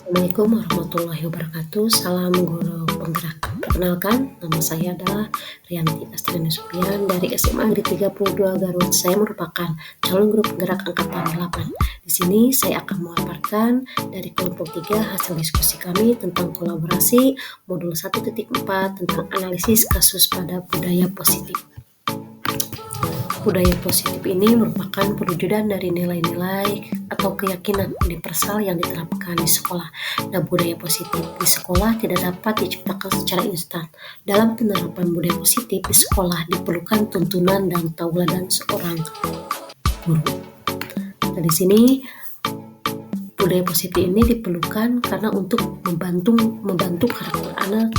Assalamualaikum warahmatullahi wabarakatuh. Salam guru penggerak. Perkenalkan, nama saya adalah Rianti Astriani Supian dari SMA Negeri 32 Garut. Saya merupakan calon guru penggerak angkatan 8. Di sini saya akan memaparkan dari kelompok 3 hasil diskusi kami tentang kolaborasi modul 1.4 tentang analisis kasus pada budaya positif. Budaya positif ini merupakan perwujudan dari nilai-nilai atau keyakinan universal yang diterapkan di sekolah. Nah, budaya positif di sekolah tidak dapat diciptakan secara instan. Dalam penerapan budaya positif di sekolah diperlukan tuntunan dan tauladan seorang guru. Nah, di sini budaya positif ini diperlukan karena untuk membantu karakter anak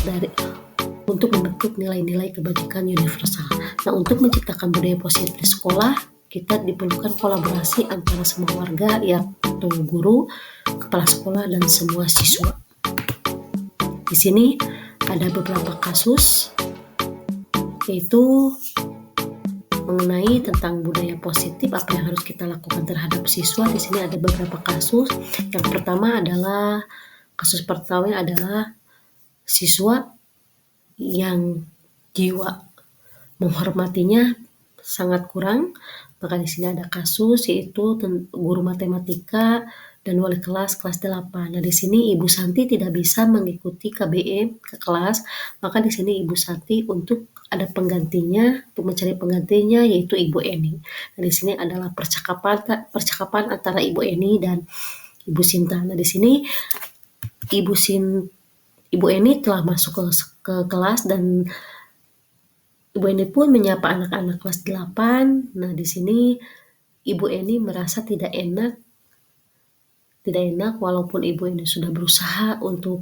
untuk membentuk nilai-nilai kebajikan universal. Nah, untuk menciptakan budaya positif di sekolah, kita diperlukan kolaborasi antara semua warga, yaitu guru, kepala sekolah, dan semua siswa. Di sini ada beberapa kasus, yaitu mengenai tentang budaya positif, apa yang harus kita lakukan terhadap siswa. Di sini ada beberapa kasus. Yang pertama adalah siswa yang jiwa menghormatinya sangat kurang. Maka di sini ada kasus yaitu guru matematika dan wali kelas 8. Nah, di sini Ibu Santi tidak bisa mengikuti KBM ke kelas, maka di sini Ibu Santi untuk mencari penggantinya yaitu Ibu Eni. Nah, di sini adalah percakapan antara Ibu Eni dan Ibu Sinta. Nah, di sini Ibu Eni telah masuk ke kelas dan Ibu Eni pun menyapa anak-anak kelas 8. Nah, di sini Ibu Eni merasa tidak enak walaupun Ibu Eni sudah berusaha untuk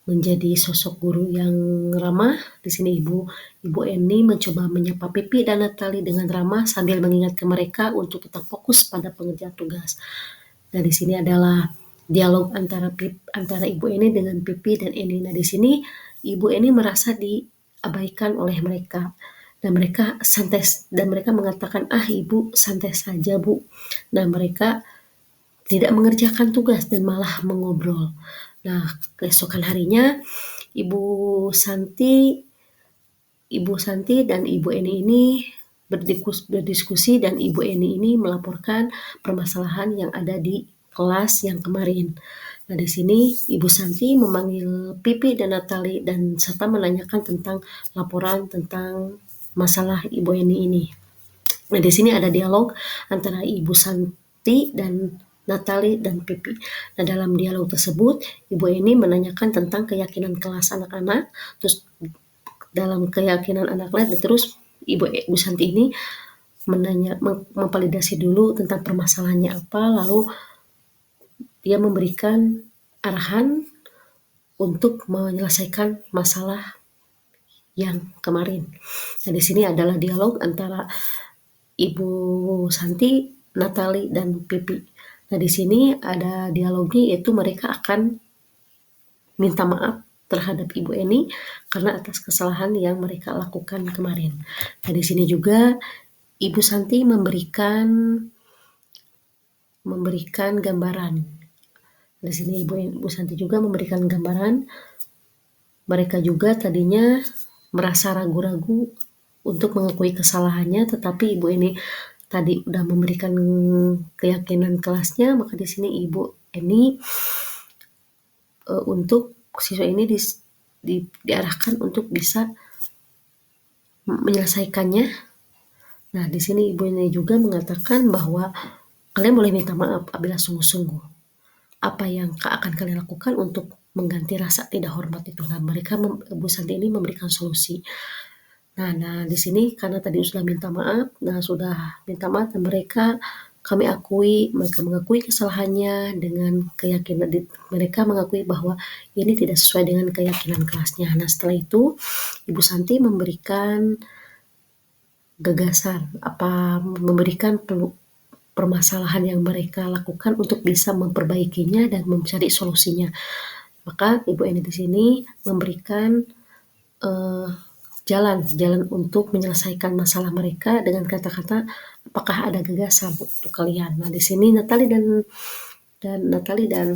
menjadi sosok guru yang ramah. Di sini Ibu Eni mencoba menyapa Pipi dan Natali dengan ramah sambil mengingatkan mereka untuk tetap fokus pada pengerjaan tugas. Nah, di sini adalah dialog antara Ibu Eni dengan Pipi dan Eni. Nah, di sini Ibu Eni merasa diabaikan oleh mereka. Dan mereka mengatakan, Ibu santai saja, Bu. Nah, mereka tidak mengerjakan tugas dan malah mengobrol. Nah, keesokan harinya Ibu Santi dan Ibu Eni ini berdiskusi dan Ibu Eni ini melaporkan permasalahan yang ada di kelas yang kemarin. Nah, di sini Ibu Santi memanggil Pipi dan Natali dan serta menanyakan tentang laporan tentang masalah Ibu Eni ini. Nah, di sini ada dialog antara Ibu Santi dan Natali dan Pipi. Nah, dalam dialog tersebut, Ibu Eni menanyakan tentang keyakinan kelas anak-anak, terus dalam keyakinan anak-anak, dan terus Ibu Santi ini memvalidasi dulu tentang permasalahannya apa, lalu dia memberikan arahan untuk menyelesaikan masalah yang kemarin. Nah, di sini adalah dialog antara Ibu Santi, Natali, dan Pipi. Nah, di sini ada dialognya yaitu mereka akan minta maaf terhadap Ibu Eni karena atas kesalahan yang mereka lakukan kemarin. Nah, di sini juga Ibu Santi memberikan gambaran. Di sini Ibu Santi juga memberikan gambaran. Mereka juga tadinya merasa ragu-ragu untuk mengakui kesalahannya, tetapi Ibu Eni tadi udah memberikan keyakinan kelasnya, maka di sini Ibu Eni untuk siswa ini diarahkan untuk bisa menyelesaikannya. Nah, di sini Ibu Eni juga mengatakan bahwa kalian boleh minta maaf apabila sungguh-sungguh. Apa yang akan kalian lakukan untuk mengganti rasa tidak hormat itu? Nah, Bu Santi ini memberikan solusi. Nah, di sini karena tadi sudah minta maaf dan mereka mengakui kesalahannya dengan keyakinan. Mereka mengakui bahwa ini tidak sesuai dengan keyakinan kelasnya. Nah, setelah itu Ibu Santi memberikan gagasan, memberikan permasalahan yang mereka lakukan untuk bisa memperbaikinya dan mencari solusinya. Maka Ibu Eni di sini memberikan jalan untuk menyelesaikan masalah mereka dengan kata-kata, apakah ada gagasan untuk kalian? Nah, di sini Natali dan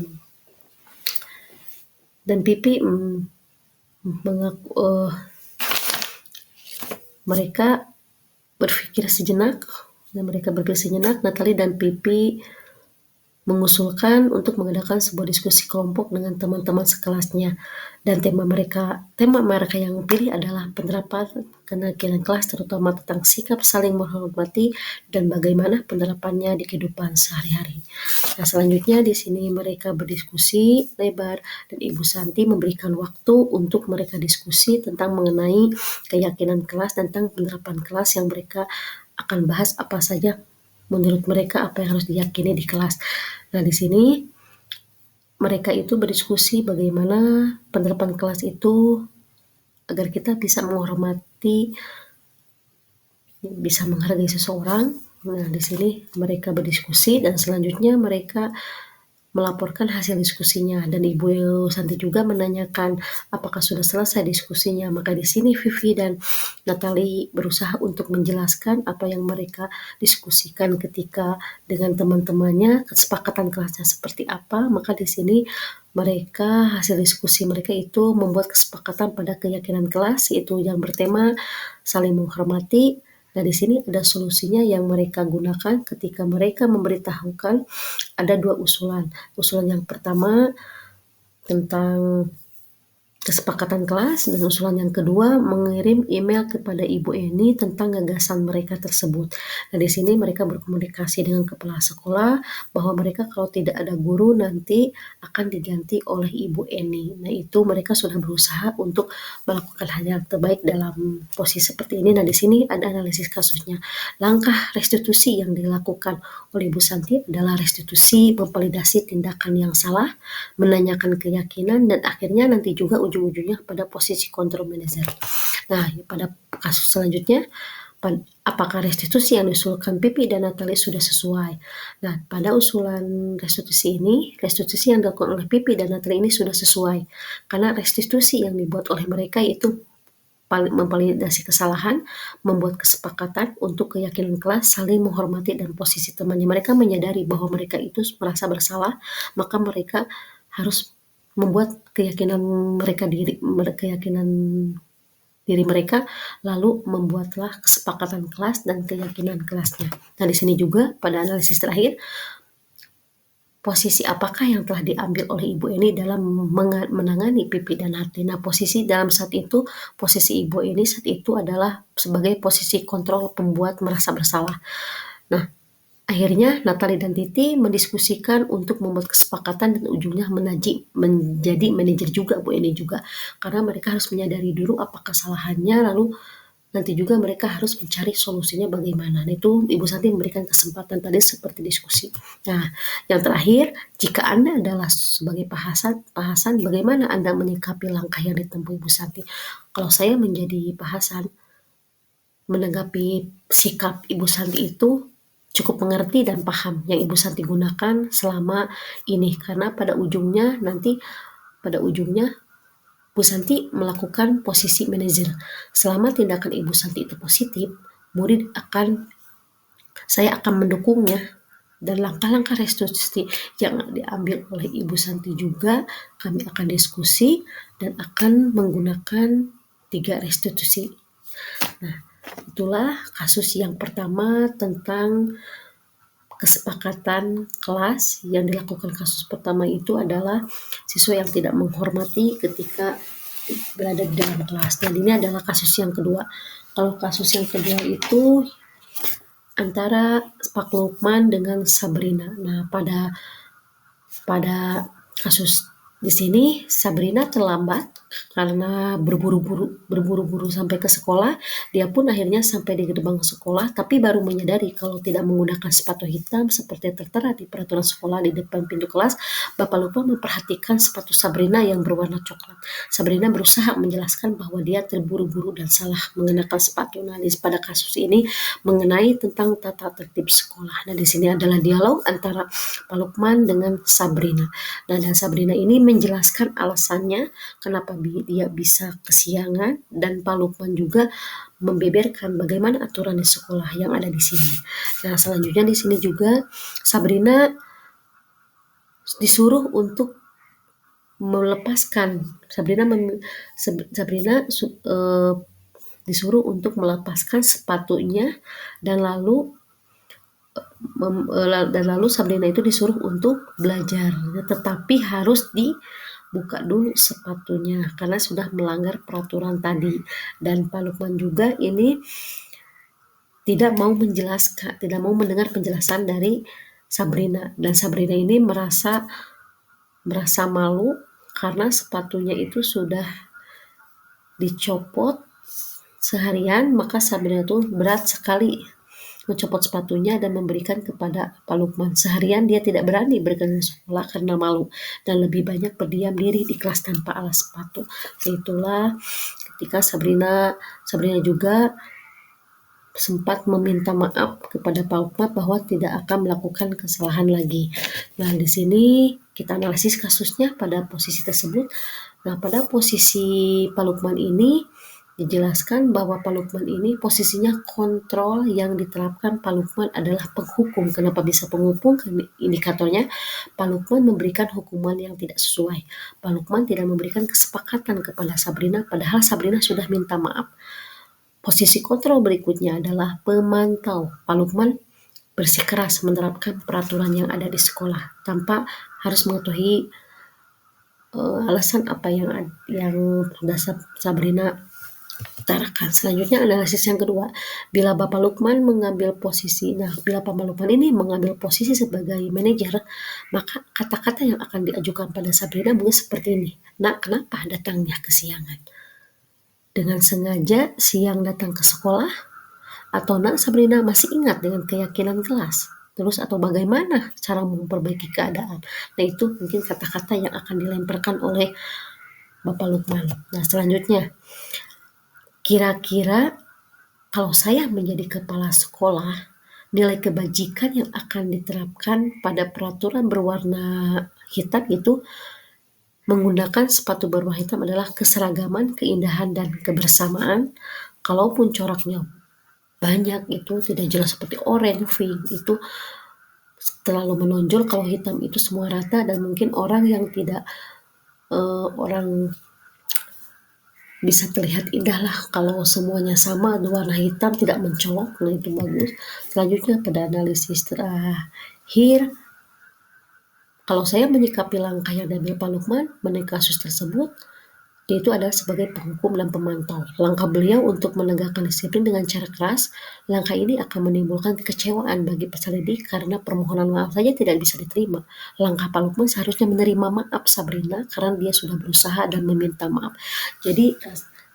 dan Pipi mereka berpikir sejenak, Natali dan Pipi mengusulkan untuk mengadakan sebuah diskusi kelompok dengan teman-teman sekelasnya, dan tema mereka yang pilih adalah penerapan keyakinan kelas, terutama tentang sikap saling menghormati dan bagaimana penerapannya di kehidupan sehari-hari. Nah, selanjutnya di sini mereka berdiskusi lebar dan Ibu Santi memberikan waktu untuk mereka diskusi tentang mengenai keyakinan kelas, tentang penerapan kelas yang mereka akan bahas apa saja menurut mereka apa yang harus diyakini di kelas. Nah, di sini mereka itu berdiskusi bagaimana penerapan kelas itu agar kita bisa menghormati, bisa menghargai seseorang. Nah, di sini mereka berdiskusi dan selanjutnya mereka melaporkan hasil diskusinya, dan Ibu Santi juga menanyakan apakah sudah selesai diskusinya. Maka di sini Vivi dan Natali berusaha untuk menjelaskan apa yang mereka diskusikan ketika dengan teman-temannya, kesepakatan kelasnya seperti apa. Maka di sini hasil diskusi mereka itu membuat kesepakatan pada keyakinan kelas, yaitu yang bertema saling menghormati. Nah, di sini ada solusinya yang mereka gunakan ketika mereka memberitahukan ada 2 usulan. Usulan yang pertama tentang kesepakatan kelas, dan usulan yang kedua mengirim email kepada Ibu Eni tentang gagasan mereka tersebut. Nah, di sini mereka berkomunikasi dengan kepala sekolah bahwa mereka kalau tidak ada guru nanti akan diganti oleh Ibu Eni. Nah, itu mereka sudah berusaha untuk melakukan hal yang terbaik dalam posisi seperti ini. Nah, di sini ada analisis kasusnya. Langkah restitusi yang dilakukan oleh Ibu Santi adalah restitusi memvalidasi tindakan yang salah, menanyakan keyakinan, dan akhirnya nanti juga ujung-ujungnya pada posisi control manager. Nah, pada kasus selanjutnya, apakah restitusi yang diusulkan Pipi dan Natali sudah sesuai? Nah, pada usulan restitusi yang dilakukan oleh Pipi dan Natali ini sudah sesuai, karena restitusi yang dibuat oleh mereka itu memvalidasi kesalahan, membuat kesepakatan untuk keyakinan kelas, saling menghormati dan posisi temannya. Mereka menyadari bahwa mereka itu merasa bersalah, maka mereka harus membuat keyakinan diri mereka, lalu membuatlah kesepakatan kelas dan keyakinan kelasnya. Nah, di sini juga pada analisis terakhir, posisi apakah yang telah diambil oleh Ibu Eni dalam menangani Pipi dan Harti. Nah, posisi Ibu Eni saat itu adalah sebagai posisi kontrol pembuat merasa bersalah. Nah, akhirnya Natali dan Titi mendiskusikan untuk membuat kesepakatan dan ujungnya menjadi manajer juga Bu Eni juga. Karena mereka harus menyadari dulu apa kesalahannya, lalu nanti juga mereka harus mencari solusinya bagaimana. Nah, itu Ibu Santi memberikan kesempatan tadi seperti diskusi. Nah, yang terakhir, jika Anda adalah sebagai pahasan, bagaimana Anda menyikapi langkah yang ditempuh Ibu Santi? Kalau saya menjadi pahasan, menanggapi sikap Ibu Santi itu cukup mengerti dan paham yang Ibu Santi gunakan selama ini, karena pada ujungnya Bu Santi melakukan posisi manajer. Selama tindakan Ibu Santi itu positif, saya akan mendukungnya, dan langkah-langkah restitusi yang diambil oleh Ibu Santi juga kami akan diskusi dan akan menggunakan 3 restitusi. Nah, itulah kasus yang pertama tentang kesepakatan kelas. Yang dilakukan kasus pertama itu adalah siswa yang tidak menghormati ketika berada di dalam kelas. Dan ini adalah kasus yang kedua. Kalau kasus yang kedua itu antara Pak Lukman dengan Sabrina. Nah, pada kasus di sini Sabrina terlambat karena berburu-buru sampai ke sekolah. Dia pun akhirnya sampai di gerbang sekolah, tapi baru menyadari kalau tidak menggunakan sepatu hitam seperti tertera di peraturan sekolah di depan pintu kelas. Bapak lupa memperhatikan sepatu Sabrina yang berwarna coklat. Sabrina berusaha menjelaskan bahwa dia terburu-buru dan salah mengenakan sepatu. Nah, pada kasus ini mengenai tentang tata tertib sekolah. Nah, di sini adalah dialog antara Pak Lukman dengan Sabrina. Nah, dan Sabrina ini menjelaskan alasannya kenapa dia bisa kesiangan, dan Pak Lukman juga membeberkan bagaimana aturan di sekolah yang ada di sini. Nah, selanjutnya di sini juga Sabrina disuruh untuk melepaskan Sabrina disuruh untuk melepaskan sepatunya dan lalu Sabrina itu disuruh untuk belajar, tetapi harus dibuka dulu sepatunya karena sudah melanggar peraturan tadi. Dan Pak Lukman juga ini tidak mau mendengar penjelasan dari Sabrina, dan Sabrina ini merasa malu karena sepatunya itu sudah dicopot seharian, maka Sabrina itu berat sekali mencopot sepatunya dan memberikan kepada Pak Lukman. Seharian dia tidak berani bergerak ke sekolah karena malu dan lebih banyak berdiam diri di kelas tanpa alas sepatu. Itulah ketika Sabrina juga sempat meminta maaf kepada Pak Lukman bahwa tidak akan melakukan kesalahan lagi. Nah, di sini kita analisis kasusnya pada posisi tersebut. Nah, pada posisi Pak Lukman ini dijelaskan bahwa Pak Lukman ini posisinya kontrol yang diterapkan Pak Lukman adalah penghukum. Kenapa bisa penghukum? Indikatornya Pak Lukman memberikan hukuman yang tidak sesuai. Pak Lukman tidak memberikan kesepakatan kepada Sabrina, padahal Sabrina sudah minta maaf. Posisi kontrol berikutnya adalah pemantau. Pak Lukman bersikeras menerapkan peraturan yang ada di sekolah tanpa harus mengetahui alasan apa yang Sabrina utarakan. Selanjutnya analisis yang kedua, bila Bapak Lukman mengambil posisi, bila Pak Lukman ini mengambil posisi sebagai manajer, maka kata-kata yang akan diajukan pada Sabrina mungkin seperti ini. Nak, kenapa datangnya kesiangan? Dengan sengaja siang datang ke sekolah? Atau Nak Sabrina masih ingat dengan keyakinan kelas? Terus atau bagaimana cara memperbaiki keadaan? Nah, itu mungkin kata-kata yang akan dilemparkan oleh Bapak Lukman. Nah, selanjutnya, kira-kira kalau saya menjadi kepala sekolah, nilai kebajikan yang akan diterapkan pada peraturan berwarna hitam itu menggunakan sepatu berwarna hitam adalah keseragaman, keindahan, dan kebersamaan. Kalaupun coraknya banyak, itu tidak jelas seperti oranye, pink, itu terlalu menonjol. Kalau hitam itu semua rata dan mungkin orang yang tidak orang bisa terlihat indah lah kalau semuanya sama, warna hitam tidak mencolok. Nah, itu bagus. Selanjutnya pada analisis terakhir, kalau saya menyikapi langkah yang diambil Pak Lukman mengenai kasus tersebut, yaitu adalah sebagai penghukum dan pemantau. Langkah beliau untuk menegakkan disiplin dengan cara keras, langkah ini akan menimbulkan kekecewaan bagi peserta didik karena permohonan maaf saja tidak bisa diterima. Langkah Pak Lukman seharusnya menerima maaf Sabrina karena dia sudah berusaha dan meminta maaf. Jadi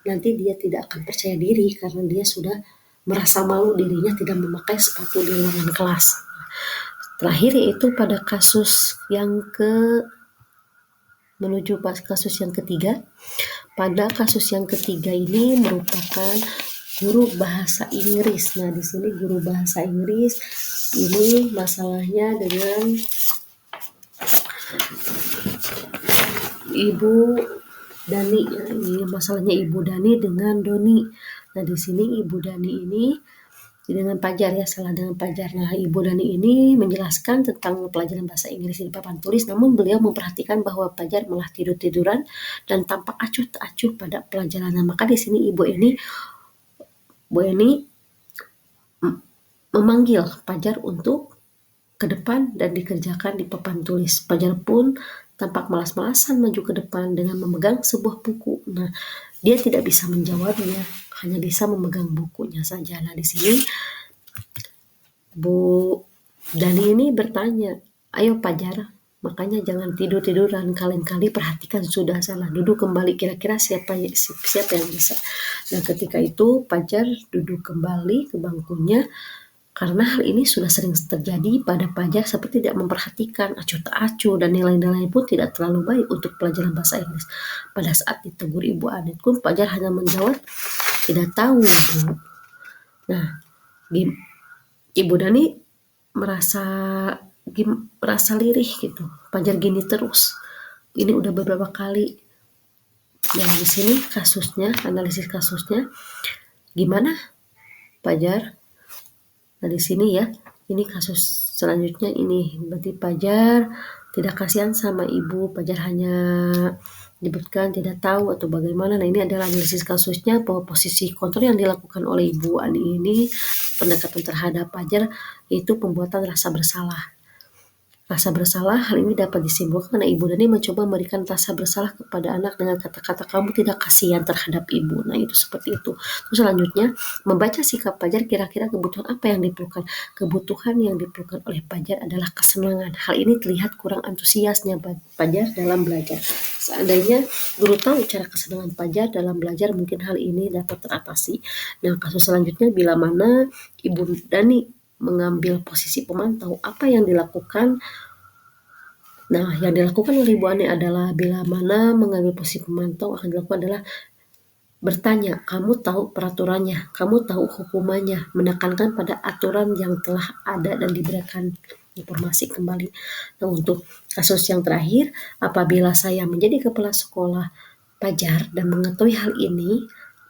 nanti dia tidak akan percaya diri karena dia sudah merasa malu dirinya tidak memakai sepatu di ruangan kelas. Terakhir yaitu pada kasus yang menuju kasus yang ketiga. Pada kasus yang ketiga ini merupakan guru bahasa Inggris. Nah, di sini guru bahasa Inggris ini masalahnya dengan Ibu Dani. Ini masalahnya Ibu Dani dengan Doni. Nah, di sini Ibu Dani ini dengan Pajar, salah dengan Pajar. Nah, Ibu Dani ini menjelaskan tentang pelajaran bahasa Inggris di papan tulis, namun beliau memperhatikan bahwa Pajar malah tidur-tiduran dan tampak acuh tak acuh pada pelajaran. Nah, maka di sini Ibu Eni memanggil Pajar untuk ke depan dan dikerjakan di papan tulis. Pajar pun tampak malas-malasan maju ke depan dengan memegang sebuah buku. Nah, dia tidak bisa menjawabnya, hanya bisa memegang bukunya saja. Nah, di sini Bu Dani ini bertanya, ayo Pajar, makanya jangan tidur-tiduran, kali-kali perhatikan sudah salah, duduk kembali, kira-kira siapa yang bisa. Nah, ketika itu Pajar duduk kembali ke bangkunya, karena hal ini sudah sering terjadi pada Pajar seperti tidak memperhatikan, acuh tak acuh, dan nilai-nilai pun tidak terlalu baik untuk pelajaran bahasa Inggris. Pada saat ditegur Ibu Anet pun Pajar hanya menjawab, tidak tahu Bu. Nah, Ibu Dani merasa lirih gitu. Pajar gini terus. Ini udah beberapa kali. Dan di sini analisis kasusnya, gimana Pajar? Nah, di sini ya, ini kasus selanjutnya ini. Berarti Pajar tidak kasihan sama ibu, Fajar hanya menyebutkan tidak tahu atau bagaimana. Nah, ini adalah analisis kasusnya bahwa posisi kontrol yang dilakukan oleh Ibu Ani ini pendekatan terhadap Fajar itu pembuatan rasa bersalah. Rasa bersalah hal ini dapat disimpulkan karena Ibu Dani mencoba memberikan rasa bersalah kepada anak dengan kata-kata kamu tidak kasihan terhadap ibu. Nah, itu seperti itu. Terus selanjutnya, membaca sikap Fajar kira-kira kebutuhan apa yang diperlukan. Kebutuhan yang diperlukan oleh Fajar adalah kesenangan. Hal ini terlihat kurang antusiasnya Fajar dalam belajar. Seandainya guru tahu cara kesenangan Fajar dalam belajar, mungkin hal ini dapat teratasi. Nah, kasus selanjutnya, bila mana Ibu Dani mengambil posisi pemantau, apa yang dilakukan? Nah, yang dilakukan oleh Ibu Ani adalah bila mana mengambil posisi pemantau akan dilakukan adalah bertanya, kamu tahu peraturannya, kamu tahu hukumannya, menekankan pada aturan yang telah ada dan diberikan informasi kembali. Nah, untuk kasus yang terakhir, apabila saya menjadi kepala sekolah Fajar dan mengetahui hal ini,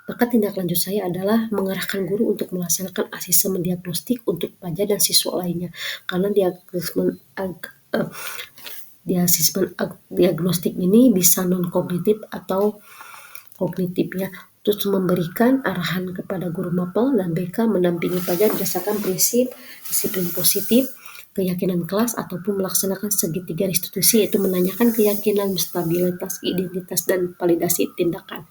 maka tindak lanjut saya adalah mengarahkan guru untuk melaksanakan asesmen diagnostik untuk Fajar dan siswa lainnya. Karena diagnostik ini bisa non-kognitif atau kognitif ya. Terus memberikan arahan kepada guru mapel dan BK mendampingi Fajar berdasarkan prinsip disiplin positif, keyakinan kelas ataupun melaksanakan segitiga restitusi, yaitu menanyakan keyakinan, stabilitas, identitas, dan validasi tindakan.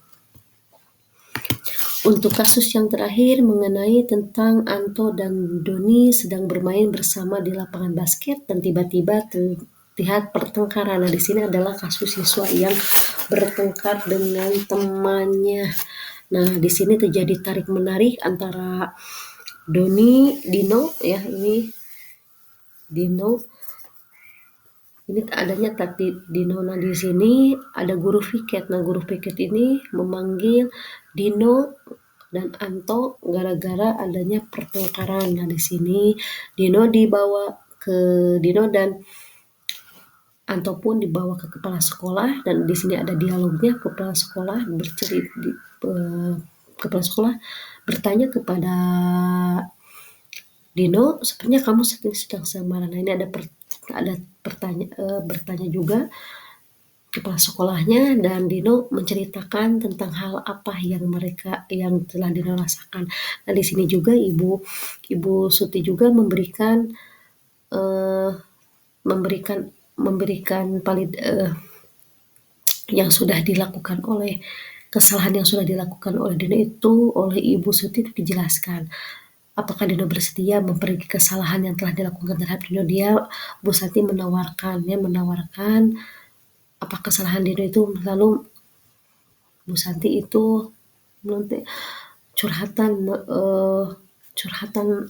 Untuk kasus yang terakhir mengenai tentang Anto dan Doni sedang bermain bersama di lapangan basket dan tiba-tiba terlihat pertengkaran. Nah, di sini adalah kasus siswa yang bertengkar dengan temannya. Nah, di sini terjadi tarik-menarik antara Dino ya, ini Dino ini adanya tadi Dino. Nah, di sini ada guru piket. Nah, guru piket ini memanggil Dino dan Anto gara-gara adanya pertengkaran. Nah, di sini Dino dan Anto pun dibawa ke kepala sekolah dan di sini ada dialognya. Kepala sekolah bertanya kepada Dino, sepertinya kamu sedang samaran. Nah, ini ada bertanya juga kepala sekolahnya dan Dino menceritakan tentang hal apa yang telah Dino rasakan. Nah, di sini juga Ibu Suti juga memberikan yang sudah dilakukan oleh kesalahan yang sudah dilakukan oleh Dino itu oleh Ibu Suti itu dijelaskan. Apakah Dino bersedia memperbaiki kesalahan yang telah dilakukan terhadap Dino? Bu Santi menawarkan apa kesalahan Dino itu, lalu Bu Santi itu curhatan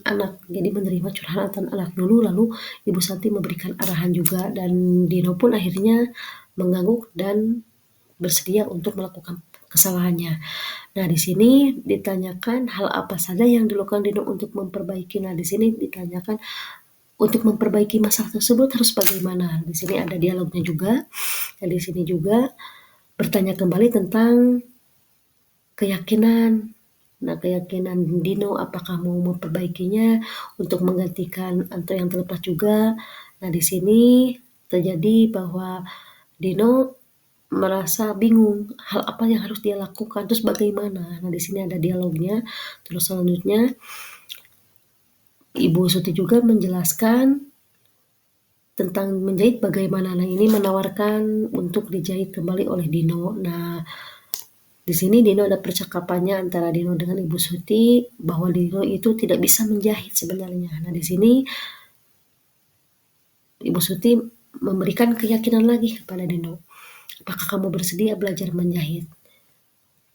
anak, jadi menerima curhatan anak dulu, lalu Ibu Santi memberikan arahan juga dan Dino pun akhirnya mengangguk dan bersedia untuk melakukan kesalahannya. Nah, di sini ditanyakan hal apa saja yang dilakukan Dino untuk memperbaiki. Nah, di sini ditanyakan untuk memperbaiki masalah tersebut harus bagaimana. Di sini ada dialognya juga. Dan di sini juga bertanya kembali tentang keyakinan. Nah, keyakinan Dino apakah mau memperbaikinya untuk menggantikan Anto yang terlepas juga. Nah, di sini terjadi bahwa Dino merasa bingung hal apa yang harus dia lakukan, terus bagaimana. Nah, di sini ada dialognya. Terus selanjutnya Ibu Suti juga menjelaskan tentang menjahit bagaimana. Nah, ini menawarkan untuk dijahit kembali oleh Dino. Nah, di sini Dino ada percakapannya antara Dino dengan Ibu Suti bahwa Dino itu tidak bisa menjahit sebenarnya. Nah, di sini Ibu Suti memberikan keyakinan lagi kepada Dino. Apakah kamu bersedia belajar menjahit?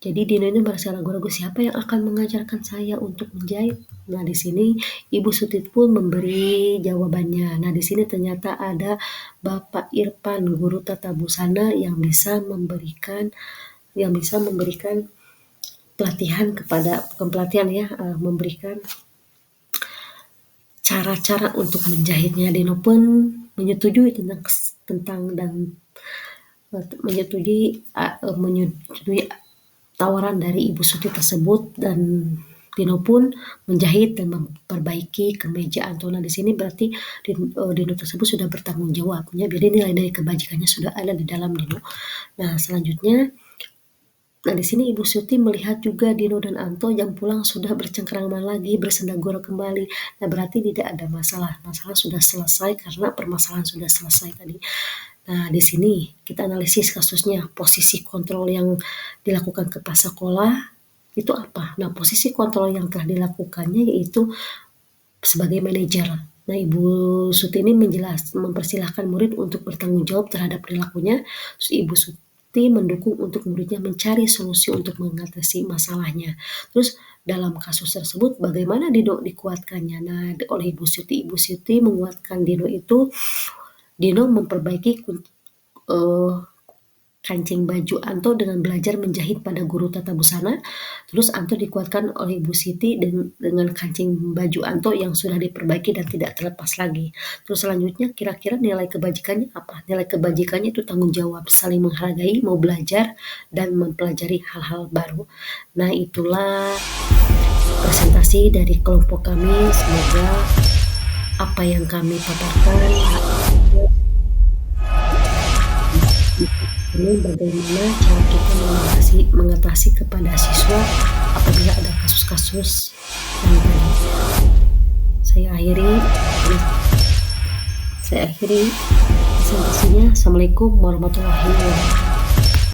Jadi Dino ini merasa ragu-ragu, siapa yang akan mengajarkan saya untuk menjahit? Nah, di sini Ibu Suti pun memberi jawabannya. Nah, di sini ternyata ada Bapak Irfan, guru tata busana yang bisa memberikan pelatihan memberikan cara-cara untuk menjahitnya. Dino pun menyetujui menyetujui tawaran dari Ibu Suti tersebut dan Dino pun menjahit dan memperbaiki kemeja Anto. Nah, di sini berarti Dino tersebut sudah bertanggung jawab ya, jadi nilai-nilai kebajikannya sudah ada di dalam Dino. Nah, selanjutnya di sini Ibu Suti melihat juga Dino dan Anto jam pulang sudah bercengkrama lagi, bersendagura kembali. Nah, berarti tidak ada masalah. Masalah sudah selesai karena permasalahan sudah selesai tadi. Nah, di sini kita analisis kasusnya, posisi kontrol yang dilakukan kepala sekolah itu apa? Nah, posisi kontrol yang telah dilakukannya yaitu sebagai manajer. Nah, Ibu Suti ini mempersilahkan murid untuk bertanggung jawab terhadap perilakunya. Terus Ibu Suti mendukung untuk muridnya mencari solusi untuk mengatasi masalahnya. Terus dalam kasus tersebut bagaimana Dino dikuatkannya? Nah, oleh Ibu Suti menguatkan Dino itu, Dino memperbaiki kancing baju Anto dengan belajar menjahit pada guru tata busana. Terus Anto dikuatkan oleh Ibu Siti dengan kancing baju Anto yang sudah diperbaiki dan tidak terlepas lagi. Terus selanjutnya kira-kira nilai kebajikannya apa? Nilai kebajikannya itu tanggung jawab, saling menghargai, mau belajar, dan mempelajari hal-hal baru. Nah, itulah presentasi dari kelompok kami. Semoga apa yang kami paparkan ini bagaimana cara kita mengatasi kepada siswa apabila ada kasus-kasus yang tadi. Saya akhiri presentasinya. Assalamualaikum warahmatullahi wabarakatuh.